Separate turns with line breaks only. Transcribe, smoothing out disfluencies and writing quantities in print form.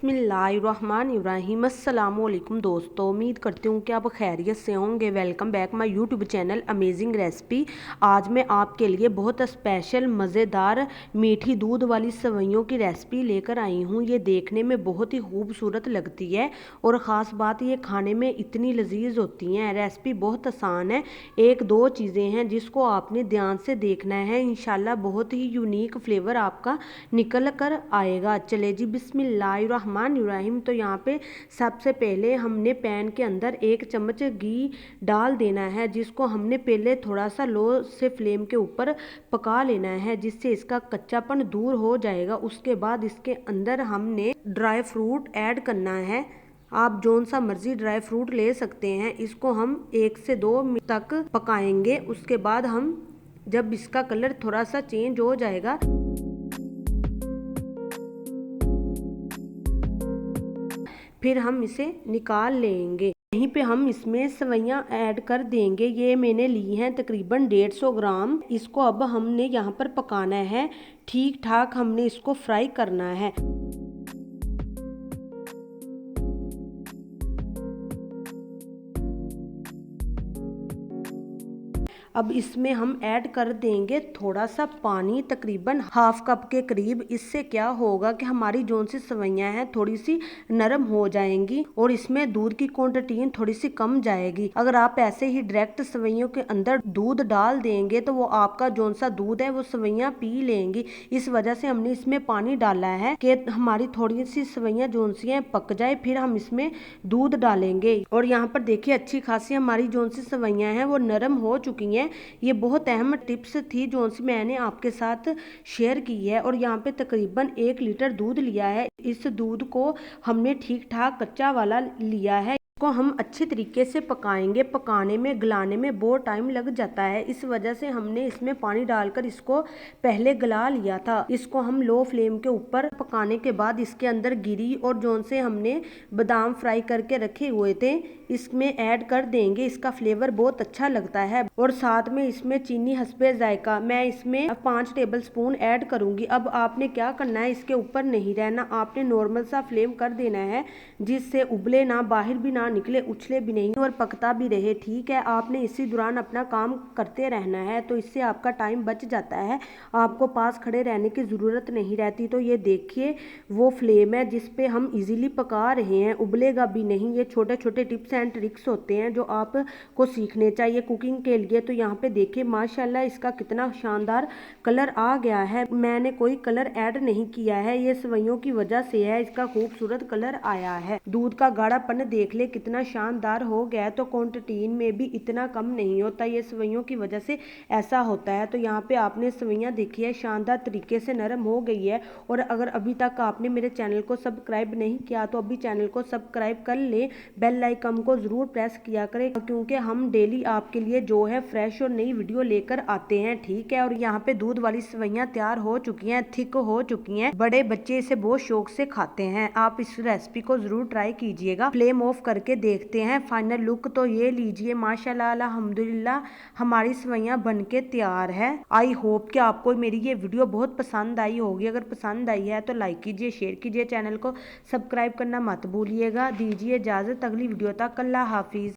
बिस्मिल्लाहिर्रहमानिर्रहीम। अस्सलामुअलैकुम दोस्तों, उम्मीद करती हूँ कि आप खैरियत से होंगे। Welcome back my YouTube channel amazing recipe. आज मैं आपके लिए बहुत स्पेशल मज़ेदार मीठी दूध वाली सेवइयों की रेसिपी लेकर आई हूँ। ये देखने में बहुत ही खूबसूरत लगती है और ख़ास बात ये खाने में इतनी लजीज होती हैं। रेसिपी बहुत आसान है, एक दो चीज़ें हैं जिसको आपने ध्यान से देखना है। इंशाल्लाह बहुत ही यूनिक फ्लेवर आपका निकल कर आएगा। चले जी बिस्मिल्लाहिर्रहमानिर्रहीम। तो यहाँ पे सबसे पहले हमने पैन के अंदर 1 चम्मच घी डाल देना है, जिसको हमने पहले थोड़ा सा लो से फ्लेम के ऊपर पका लेना है, जिससे इसका कच्चापन दूर हो जाएगा। उसके बाद इसके अंदर हमने ड्राई फ्रूट ऐड करना है। आप जौन सा मर्जी ड्राई फ्रूट ले सकते हैं। इसको हम 1 से 2 मिनट तक पकाएंगे। उसके बाद हम जब इसका कलर थोड़ा सा चेंज हो जाएगा फिर हम इसे निकाल लेंगे। यहीं पे हम इसमें सेवइयां ऐड कर देंगे। ये मैंने ली हैं तकरीबन 150 ग्राम। इसको अब हमने यहाँ पर पकाना है, ठीक ठाक हमने इसको फ्राई करना है। अब इसमें हम ऐड कर देंगे थोड़ा सा पानी, तकरीबन हाफ कप के करीब। इससे क्या होगा कि हमारी जौन सी सेवइयां हैं थोड़ी सी नरम हो जाएंगी और इसमें दूध की क्वांटिटी थोड़ी सी कम जाएगी। अगर आप ऐसे ही डायरेक्ट सेवइयों के अंदर दूध डाल देंगे तो वो आपका जौन सा दूध है वो सेवइयां पी लेंगी। इस वजह से हमने इसमें पानी डाला है कि हमारी थोड़ी सी सेवइयां जौन सी हैं पक जाए, फिर हम इसमें दूध डालेंगे। और यहाँ पर देखिए अच्छी खासी हमारी जौन सी सेवइयां हैं वो नरम हो चुकी हैं। ये बहुत अहम टिप्स थी जो सी मैंने आपके साथ शेयर की है। और यहाँ पे तकरीबन 1 लीटर दूध लिया है। इस दूध को हमने ठीक ठाक कच्चा वाला लिया है। इसको हम अच्छे तरीके से पकाएंगे। पकाने में गलाने में बहुत टाइम लग जाता है, इस वजह से हमने इसमें पानी डालकर इसको पहले गला लिया था। इसको हम लो फ्लेम के ऊपर पकाने के बाद इसके अंदर गिरी और जौन से हमने बादाम फ्राई करके रखे हुए थे इसमें ऐड कर देंगे। इसका फ्लेवर बहुत अच्छा लगता है। और साथ में इसमें चीनी हस्बे जायका मैं इसमें 5 टेबल स्पून ऐड करूंगी। अब आपने क्या करना है, इसके ऊपर नहीं रहना, आपने नॉर्मल सा फ्लेम कर देना है, जिससे उबले ना, बाहर भी ना निकले, उछले भी नहीं और पकता भी रहे। ठीक है, आपने इसी दौरान अपना काम करते रहना है, तो इससे आपका टाइम बच जाता है, आपको पास खड़े रहने की ज़रूरत नहीं रहती। तो ये देखिए वो फ्लेम है जिस पे हम इजीली पका रहे हैं, उबलेगा भी नहीं। ये छोटे छोटे टिप्स एंड ट्रिक्स होते हैं जो आपको सीखने चाहिए कुकिंग के लिए। तो यहाँ पे देखिए माशाल्लाह इसका कितना शानदार कलर आ गया है। मैंने कोई कलर ऐड नहीं किया है, ये सेवइयों की वजह से है इसका खूबसूरत कलर आया है। दूध का गाढ़ापन देख ले कितना शानदार हो गया है। तो क्वांटिटी में भी इतना कम नहीं होता, ये सेवइयों की वजह से ऐसा होता है। तो यहाँ पे आपने सेवइयां देखी है शानदार तरीके से नरम हो गई है। और अगर अभी तक आपने मेरे चैनल को सब्सक्राइब नहीं किया तो अभी चैनल को सब्सक्राइब कर ले, बेल आइकन को जरूर प्रेस किया करें, क्योंकि हम डेली आपके लिए जो है फ्रेश और नई वीडियो लेकर आते हैं। ठीक है, और यहाँ पे दूध वाली सेवइयां तैयार हो चुकी हैं, थिक हो चुकी हैं, बड़े बच्चे इसे बहुत शौक से खाते हैं। आप इस रेसिपी को जरूर ट्राई कीजिएगा। फ्लेम ऑफ करके देखते हैं फाइनल लुक। तो ये लीजिए माशाल्लाह अल्हम्दुलिल्लाह हमारी सेवइयां बनके तैयार है। आई होप कि आपको मेरी ये वीडियो बहुत पसंद आई होगी। अगर पसंद आई है तो लाइक कीजिए, शेयर कीजिए, चैनल को सब्सक्राइब करना मत भूलिएगा। दीजिए इजाजत अगली वीडियो तक। अल्लाह हाफिज।